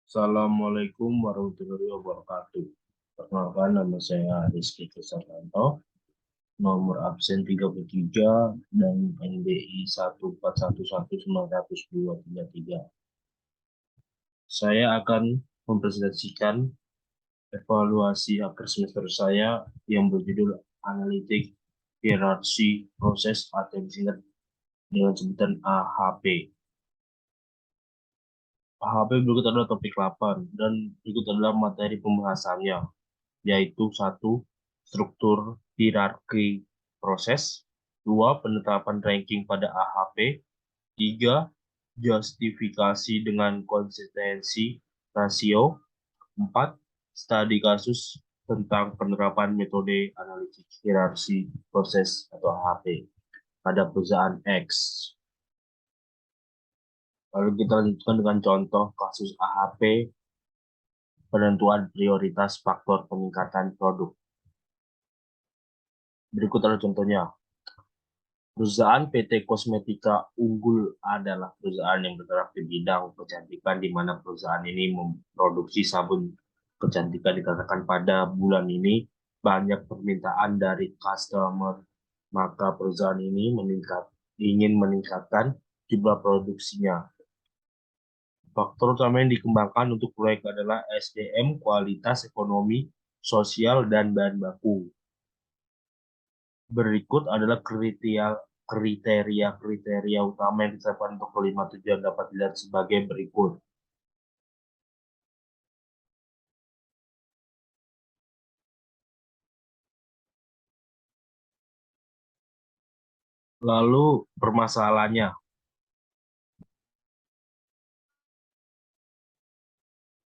Assalamualaikum warahmatullahi wabarakatuh. Perkenalkan, nama saya Rizky Krisanto, nomor absen 33 dan NBI 141190233. Saya akan mempresentasikan evaluasi akhir semester saya yang berjudul Analitik Hierarki Proses atau disingkat dengan sebutan AHP. AHP berikut adalah topik 8 dan berikut adalah materi pembahasannya, yaitu satu, struktur hierarki proses, dua, penetapan ranking pada AHP, tiga, justifikasi dengan konsistensi rasio, empat, studi kasus tentang penerapan metode analisis hierarki proses atau AHP pada perusahaan X. Lalu kita lanjutkan dengan contoh kasus AHP, penentuan prioritas faktor peningkatan produk. Berikut adalah contohnya. Perusahaan PT Kosmetika Unggul adalah perusahaan yang bergerak di bidang kecantikan, di mana perusahaan ini memproduksi sabun kecantikan. Dikatakan pada bulan ini banyak permintaan dari customer, maka perusahaan ini ingin meningkatkan jumlah produksinya. Faktor utama yang dikembangkan untuk proyek adalah SDM, kualitas, ekonomi, sosial, dan bahan baku. Berikut adalah kriteria utama yang ditetapkan untuk kelima tujuan dapat dilihat sebagai berikut. Lalu permasalahannya.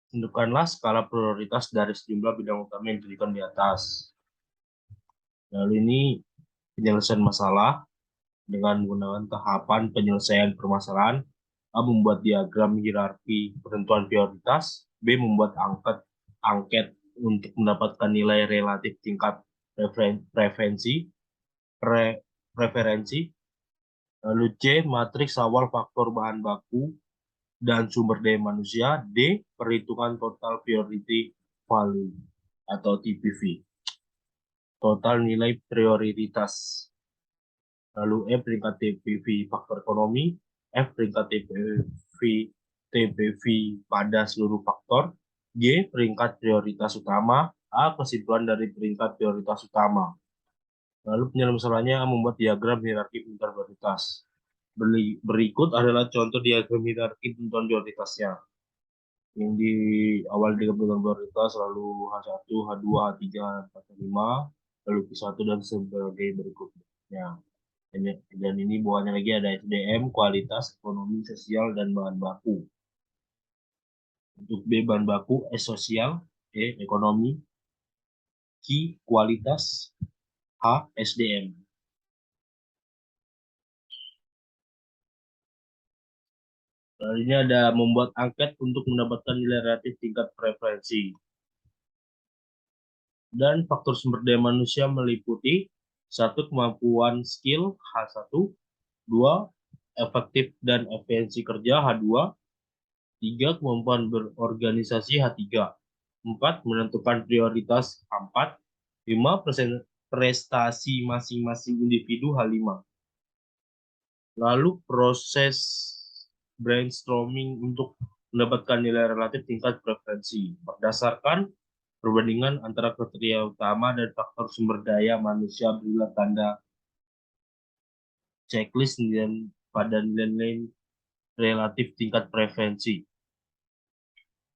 Tentukanlah skala prioritas dari sejumlah bidang utama yang diberikan di atas. Lalu ini penyelesaian masalah dengan menggunakan tahapan penyelesaian permasalahan. A. Membuat diagram hierarki penentuan prioritas. B. Membuat angket untuk mendapatkan nilai relatif tingkat preferensi. Lalu C. Matriks awal faktor bahan baku dan sumber daya manusia. D. Perhitungan total priority value atau TPV. Total nilai prioritas. Lalu E. Peringkat TPV faktor ekonomi. F. Peringkat TPV pada seluruh faktor. G. Peringkat prioritas utama. A. Kesimpulan dari peringkat prioritas utama. Lalu penyelesaian masalahnya membuat diagram hierarki penentuan prioritas. Berikut adalah contoh diagram hierarki penentuan prioritasnya. Yang di awal penentuan prioritas, lalu H1, H2, H3, H4, H5, lalu Q1 dan sebagai berikutnya. Dan ini bawahnya lagi ada SDM, kualitas, ekonomi, sosial, dan bahan baku. Untuk B, bahan baku, S, sosial, E, ekonomi, Q, kualitas, H, SDM. Lalu ini ada membuat angket untuk mendapatkan nilai relatif tingkat preferensi. Dan faktor sumber daya manusia meliputi 1. Kemampuan skill H1, 2. Efektif dan efisiensi kerja H2, 3. Kemampuan berorganisasi H3, 4. Menentukan prioritas H4, 5. Prestasi masing-masing individu H5. Lalu proses brainstorming untuk mendapatkan nilai relatif tingkat preferensi berdasarkan perbandingan antara kriteria utama dan faktor sumber daya manusia. Berilah tanda checklist dan pada nilai relatif tingkat preferensi.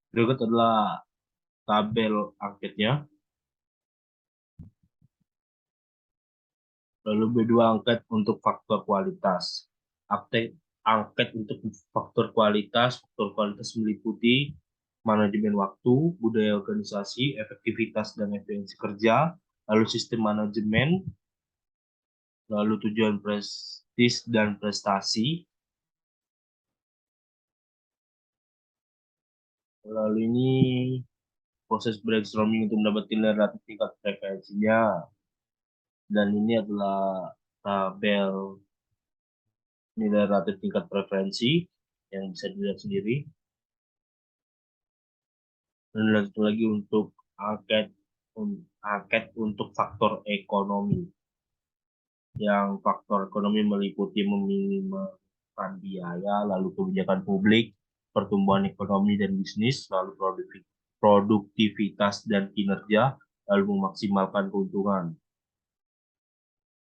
Berikut adalah tabel angketnya. Lalu B2 angket untuk faktor kualitas. Angket untuk faktor kualitas meliputi manajemen waktu, budaya organisasi, efektivitas dan efisiensi kerja, lalu sistem manajemen, lalu tujuan prestis dan prestasi, lalu ini proses brainstorming untuk mendapatkan nilai relatif tingkat preferensinya, dan ini adalah tabel nilai relatif tingkat preferensi yang bisa dilihat sendiri. Dan lanjut lagi untuk angket angket untuk faktor ekonomi. Yang faktor ekonomi meliputi meminimalkan biaya, lalu kebijakan publik, pertumbuhan ekonomi dan bisnis, lalu produktivitas dan kinerja, lalu memaksimalkan keuntungan.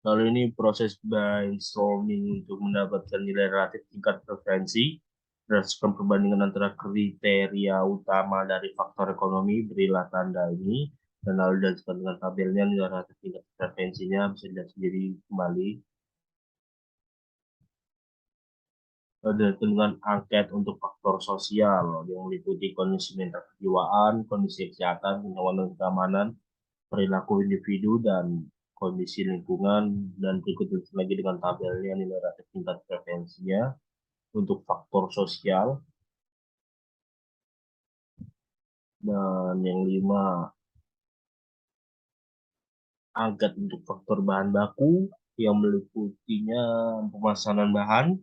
Lalu ini proses brainstorming untuk mendapatkan nilai relatif tingkat preferensi berdasarkan perbandingan antara kriteria utama dari faktor ekonomi, berilah tanda ini, dan lalu dilanjutkan dengan tabelnya nilai relatif tingkat preferensinya bisa dilihat sendiri kembali. Ada dengan angket untuk faktor sosial yang meliputi kondisi mental kejiwaan, kondisi kesehatan, kenyamanan keamanan, perilaku individu, dan kondisi lingkungan. Dan berikut lagi dengan tabelnya nilai relatif tingkat preferensinya untuk faktor sosial. Dan yang 5, angket untuk faktor bahan baku yang meliputinya pemesanan bahan,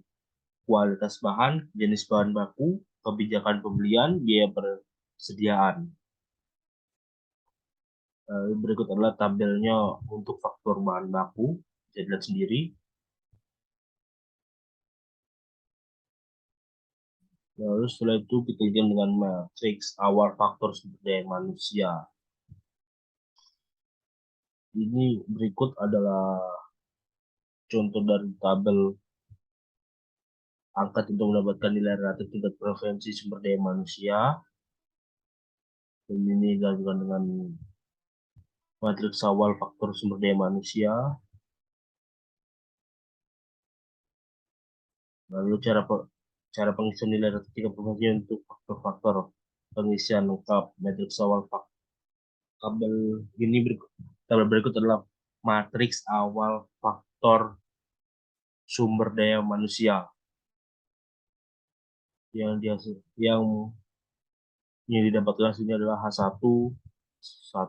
kualitas bahan, jenis bahan baku, kebijakan pembelian, biaya persediaan. Berikut adalah tabelnya untuk faktor bahan baku, bisa dilihat sendiri. Lalu setelah itu kita lihat dengan matriks awal faktor sumber daya manusia. Ini berikut adalah contoh dari tabel angkat untuk mendapatkan nilai relatif tingkat preferensi sumber daya manusia. Dan ini dilakukan dengan matriks awal faktor sumber daya manusia. Lalu cara pengisian nilai relatif tingkat preferensi untuk faktor-faktor pengisian lengkap matriks awal tabel ini tabel berikut adalah matriks awal faktor sumber daya manusia yang didapatkan sini adalah H1 1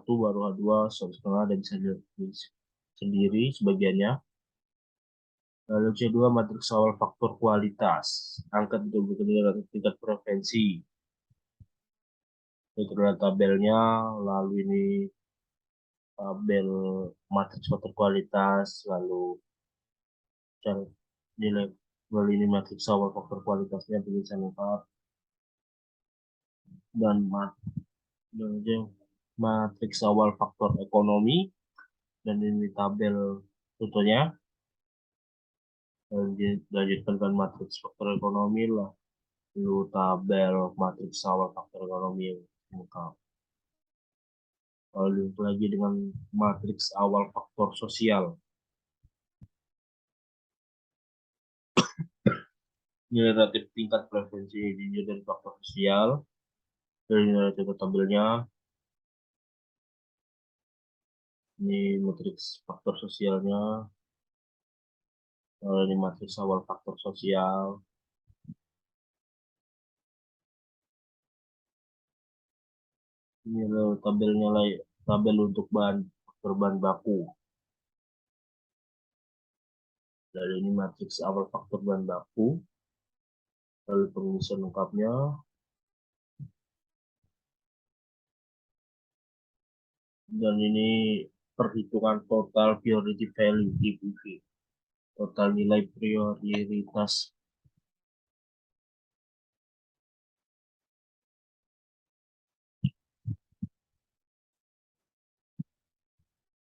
baru H2 1,5 dan bisa dilihat sendiri sebagiannya. Lalu C2 matriks awal faktor kualitas angkat untuk bekerja tingkat preferensi. Itu adalah tabelnya. Lalu ini tabel matriks faktor kualitas, lalu cara nilai, lalu ini matriks awal faktor kualitasnya bisa lengkap, dan matriks awal faktor ekonomi, dan ini tabel contohnya. Dilanjutkan dengan matriks faktor ekonomi, lalu tabel matriks awal faktor ekonomi yang lengkap. Lalu lagi dengan matriks awal faktor sosial. Nilai relatif tingkat preferensi diinjak dari faktor sosial. Dari nilai contoh tabelnya. Ini matriks faktor sosialnya. Lalu ini matriks awal faktor sosial. Ini lalu tabelnya, tabel untuk faktor bahan baku. Lalu ini matriks awal faktor bahan baku. Lalu pengisian lengkapnya. Dan ini perhitungan total priority value TPV. Total nilai prioritas.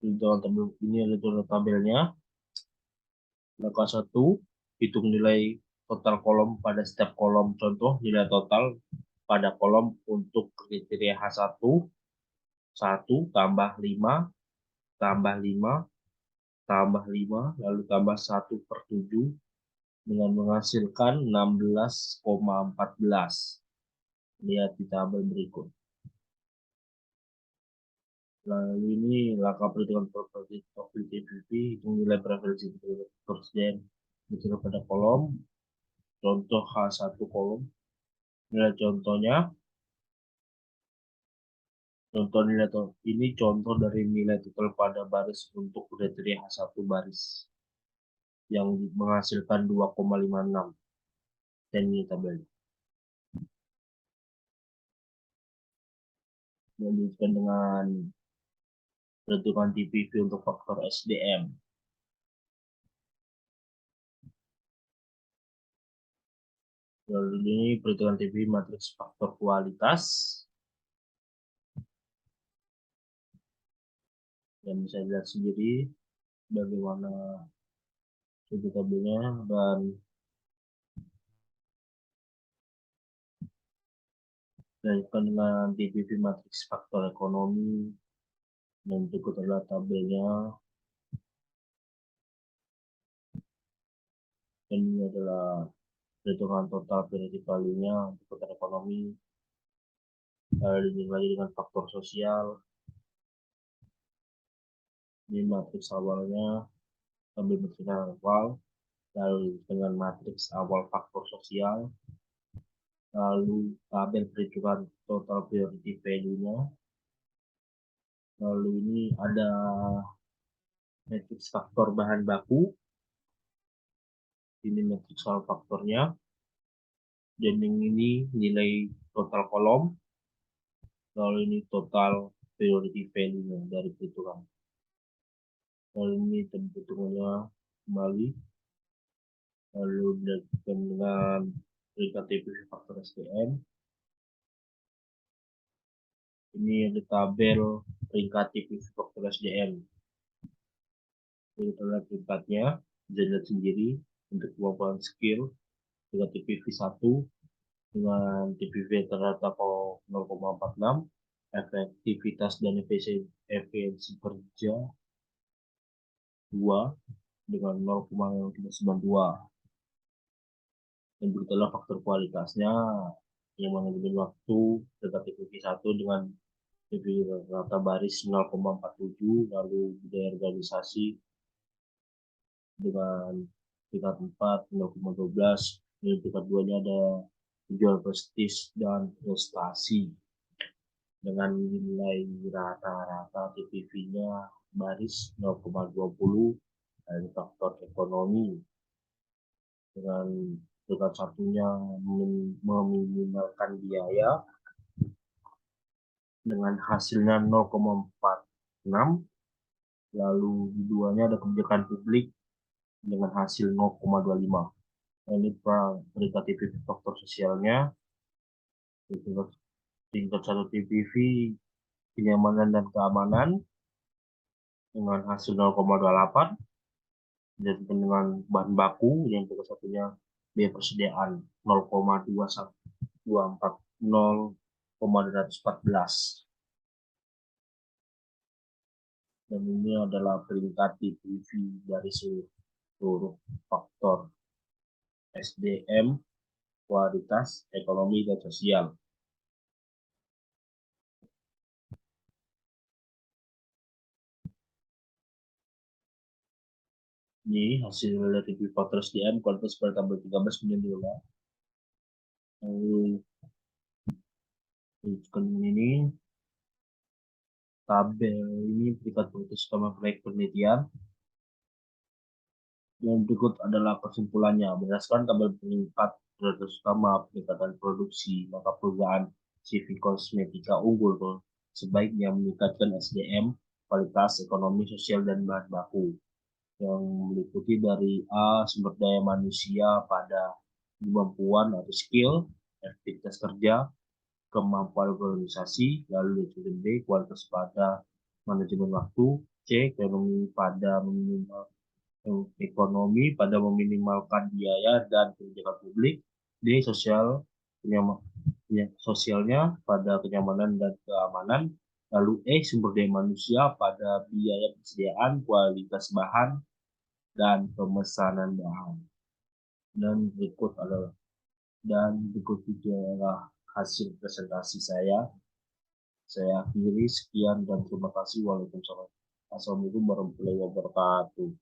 Ini adalah tabelnya. Langkah 1, hitung nilai total kolom pada setiap kolom. Contoh nilai total pada kolom untuk kriteria H1, 1 tambah 5, tambah 5, tambah 5, lalu tambah 1/7, dengan menghasilkan 16,14. Lihat di tabel berikut. Lalu ini langkah perhitungan probability of TPV, hitung nilai preferensi presiden ditulis pada kolom. Contoh H1 kolom. Nilai contohnya. Contoh nilai ini contoh dari nilai total pada baris untuk kriteria H1 baris yang menghasilkan 2,56. Dan ini tabelnya. Dilanjutkan dengan perhitungan TPV untuk faktor SDM. Lalu ini perhitungan TPV matriks faktor kualitas. Dan bisa dilihat sendiri bagaimana sudut tabelnya, dan dilanjutkan dengan TPV matriks faktor ekonomi, dan berikut adalah tabelnya. Dan ini adalah perhitungan total periode value-nya untuk faktor ekonomi. Lalu lagi dengan faktor sosial. Ini matriks awalnya, tabel matriks awal, lalu dengan matriks awal faktor sosial, lalu tabel perhitungan total priority value-nya. Lalu ini ada matriks faktor bahan baku. Ini matriks soal faktornya. Dan ini nilai total kolom. Lalu ini total priority value-nya dari perhitungan. Lalu ini perhitungannya kembali. Lalu dengan peringkat TPV faktor SDM. Ini ada tabel peringkat TPV faktor SDM. Ini adalah peringkatnya, bisa dilihat sendiri untuk kemampuan skill. Dengan TPV 1 dengan TPV rata-rata 0,46, efektivitas dan efisiensi kerja 2 dengan 0,92. Dan begitulah faktor kualitasnya, yang manajemen waktu dengan TPV 1 dengan TPV rata baris 0,47, lalu budaya organisasi dengan tingkat 4 0,12. Di tingkat 2-nya ada tujuan prestis dan prestasi dengan nilai rata-rata TPV-nya baris 0,20. dan faktor ekonomi dengan tingkat satunya meminimalkan biaya dengan hasilnya 0,46. Lalu di duanya ada kebijakan publik dengan hasil 0,25. Ini peringkat TPV faktor sosialnya. Tingkat 1 TPV kenyamanan dan keamanan dengan hasil 0,28. Dan dengan bahan baku yang tingkat satunya biaya persediaan 0,214. Dan ini adalah peringkat TPV dari seluruh faktor SDM, kualitas, ekonomi, dan sosial. Ini hasil dari TPV faktor SDM, kualitas pada tabel 13 menunjukkan. Lalu ini tabel ini peringkat putus utama proyek penelitian. Yang berikut adalah kesimpulannya. Berdasarkan tabel peringkat prioritas utama peningkatan produksi, maka perusahaan CV kosmetika unggul sebaiknya meningkatkan SDM, kualitas, ekonomi, sosial, dan bahan baku. Yang meliputi dari A, sumber daya manusia pada kemampuan atau skill, efektivitas kerja, kemampuan organisasi, lalu B, kualitas pada manajemen waktu, C, ekonomi pada meminimalkan biaya dan kebijakan publik, D, sosialnya pada kenyamanan dan keamanan, lalu E, sumber daya manusia pada biaya persediaan, kualitas bahan, dan pemesanan bahan. Dan berikut adalah hasil presentasi saya. Saya akhiri, sekian dan terima kasih. Waalaikumsalam. Assalamualaikum warahmatullahi wabarakatuh.